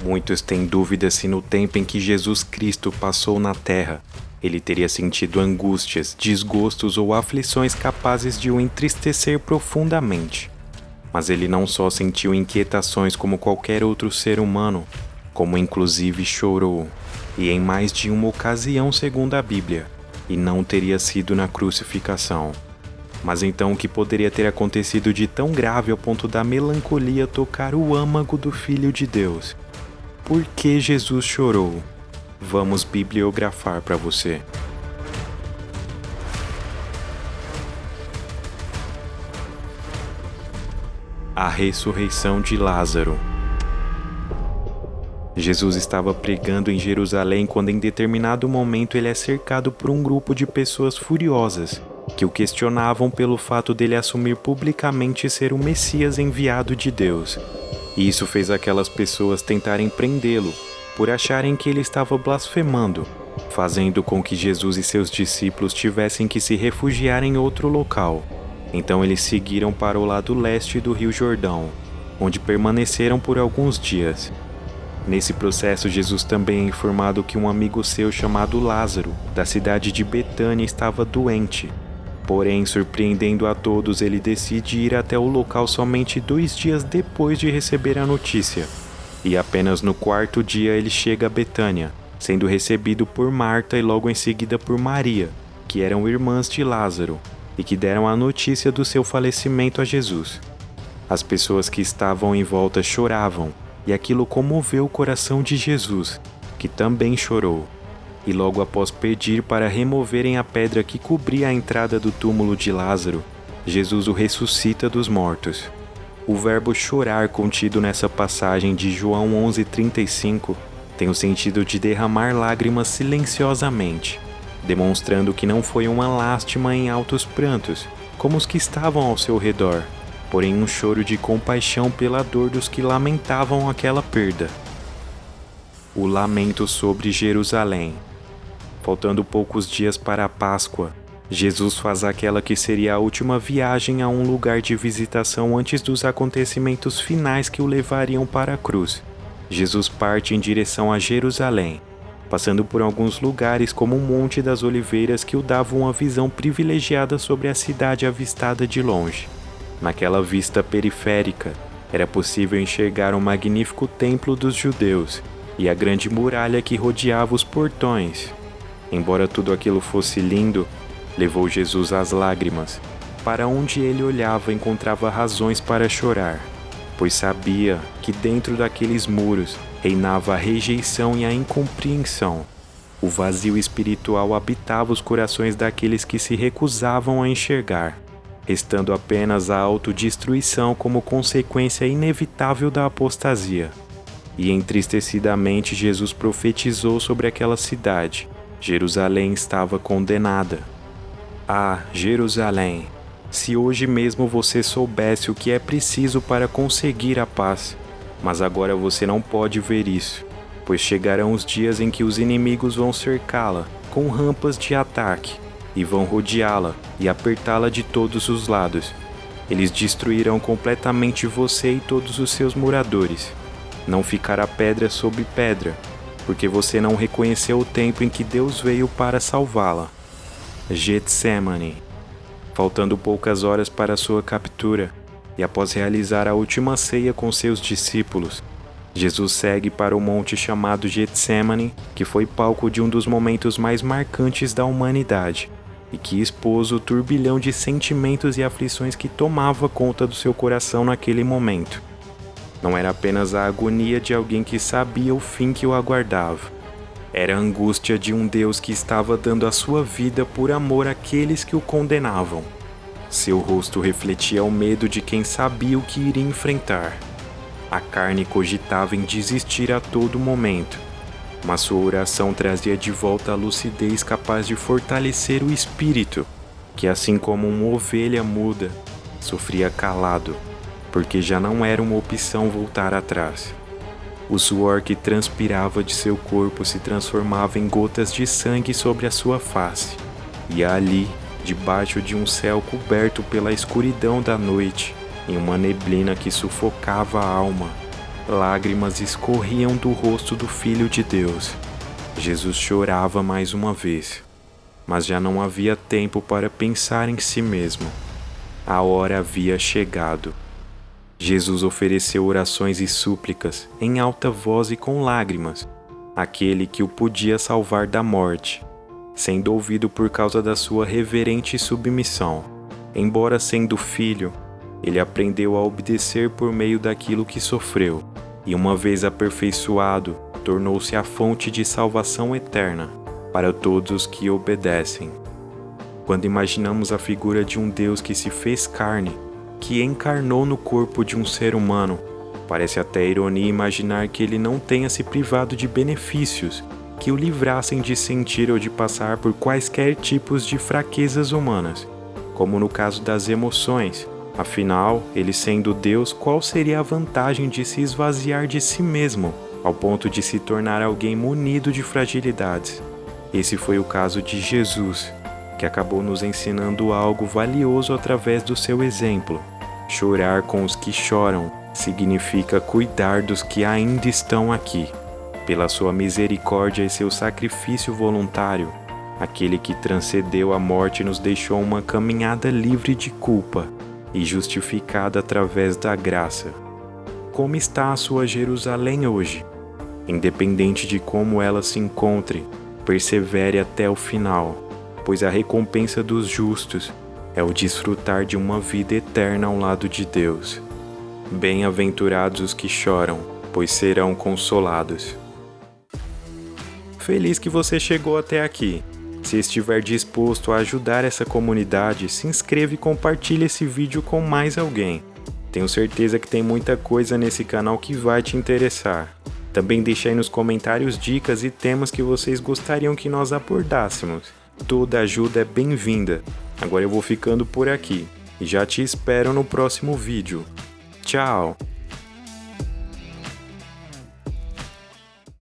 Muitos têm dúvidas se no tempo em que Jesus Cristo passou na Terra, ele teria sentido angústias, desgostos ou aflições capazes de o entristecer profundamente. Mas ele não só sentiu inquietações como qualquer outro ser humano, como inclusive chorou, e em mais de uma ocasião segundo a Bíblia, e não teria sido na crucificação. Mas então o que poderia ter acontecido de tão grave ao ponto da melancolia tocar o âmago do Filho de Deus? Por que Jesus chorou? Vamos bibliografar para você. A ressurreição de Lázaro. Jesus estava pregando em Jerusalém quando em determinado momento ele é cercado por um grupo de pessoas furiosas que o questionavam pelo fato dele assumir publicamente ser o Messias enviado de Deus. E isso fez aquelas pessoas tentarem prendê-lo por acharem que ele estava blasfemando, fazendo com que Jesus e seus discípulos tivessem que se refugiar em outro local. Então eles seguiram para o lado leste do Rio Jordão, onde permaneceram por alguns dias. Nesse processo, Jesus também é informado que um amigo seu chamado Lázaro, da cidade de Betânia, estava doente. Porém, surpreendendo a todos, ele decide ir até o local somente 2 dias depois de receber a notícia. E apenas no 4º dia ele chega a Betânia, sendo recebido por Marta e logo em seguida por Maria, que eram irmãs de Lázaro, e que deram a notícia do seu falecimento a Jesus. As pessoas que estavam em volta choravam, e aquilo comoveu o coração de Jesus, que também chorou. E logo após pedir para removerem a pedra que cobria a entrada do túmulo de Lázaro, Jesus o ressuscita dos mortos. O verbo chorar contido nessa passagem de João 11:35 tem o sentido de derramar lágrimas silenciosamente, demonstrando que não foi uma lástima em altos prantos, como os que estavam ao seu redor, porém um choro de compaixão pela dor dos que lamentavam aquela perda. O lamento sobre Jerusalém. Faltando poucos dias para a Páscoa, Jesus faz aquela que seria a última viagem a um lugar de visitação antes dos acontecimentos finais que o levariam para a cruz. Jesus parte em direção a Jerusalém, passando por alguns lugares como o Monte das Oliveiras que o davam uma visão privilegiada sobre a cidade avistada de longe. Naquela vista periférica, era possível enxergar o magnífico templo dos judeus e a grande muralha que rodeava os portões. Embora tudo aquilo fosse lindo, levou Jesus às lágrimas. Para onde ele olhava encontrava razões para chorar, pois sabia que dentro daqueles muros reinava a rejeição e a incompreensão. O vazio espiritual habitava os corações daqueles que se recusavam a enxergar, restando apenas a autodestruição como consequência inevitável da apostasia. E entristecidamente Jesus profetizou sobre aquela cidade. Jerusalém estava condenada. Ah, Jerusalém, se hoje mesmo você soubesse o que é preciso para conseguir a paz, mas agora você não pode ver isso, pois chegarão os dias em que os inimigos vão cercá-la com rampas de ataque e vão rodeá-la e apertá-la de todos os lados. Eles destruirão completamente você e todos os seus moradores. Não ficará pedra sobre pedra, porque você não reconheceu o tempo em que Deus veio para salvá-la. Getsemane. Faltando poucas horas para sua captura, e após realizar a última ceia com seus discípulos, Jesus segue para o monte chamado Getsemane, que foi palco de um dos momentos mais marcantes da humanidade, e que expôs o turbilhão de sentimentos e aflições que tomava conta do seu coração naquele momento. Não era apenas a agonia de alguém que sabia o fim que o aguardava. Era a angústia de um Deus que estava dando a sua vida por amor àqueles que o condenavam. Seu rosto refletia o medo de quem sabia o que iria enfrentar. A carne cogitava em desistir a todo momento, mas sua oração trazia de volta a lucidez capaz de fortalecer o espírito, que assim como uma ovelha muda, sofria calado, porque já não era uma opção voltar atrás. O suor que transpirava de seu corpo se transformava em gotas de sangue sobre a sua face, e ali, debaixo de um céu coberto pela escuridão da noite, em uma neblina que sufocava a alma, lágrimas escorriam do rosto do Filho de Deus. Jesus chorava mais uma vez, mas já não havia tempo para pensar em si mesmo. A hora havia chegado. Jesus ofereceu orações e súplicas em alta voz e com lágrimas, àquele que o podia salvar da morte, sendo ouvido por causa da sua reverente submissão. Embora sendo filho, ele aprendeu a obedecer por meio daquilo que sofreu, e uma vez aperfeiçoado, tornou-se a fonte de salvação eterna para todos os que obedecem. Quando imaginamos a figura de um Deus que se fez carne, que encarnou no corpo de um ser humano, parece até ironia imaginar que ele não tenha se privado de benefícios que o livrassem de sentir ou de passar por quaisquer tipos de fraquezas humanas, como no caso das emoções. Afinal, ele sendo Deus, qual seria a vantagem de se esvaziar de si mesmo, ao ponto de se tornar alguém munido de fragilidades? Esse foi o caso de Jesus, que acabou nos ensinando algo valioso através do seu exemplo. Chorar com os que choram significa cuidar dos que ainda estão aqui. Pela sua misericórdia e seu sacrifício voluntário, aquele que transcendeu a morte nos deixou uma caminhada livre de culpa e justificada através da graça. Como está a sua Jerusalém hoje? Independente de como ela se encontre, persevere até o final, pois a recompensa dos justos é o desfrutar de uma vida eterna ao lado de Deus. Bem-aventurados os que choram, pois serão consolados. Feliz que você chegou até aqui. Se estiver disposto a ajudar essa comunidade, se inscreva e compartilhe esse vídeo com mais alguém. Tenho certeza que tem muita coisa nesse canal que vai te interessar. Também deixe aí nos comentários dicas e temas que vocês gostariam que nós abordássemos. Toda ajuda é bem-vinda. Agora eu vou ficando por aqui e já te espero no próximo vídeo. Tchau!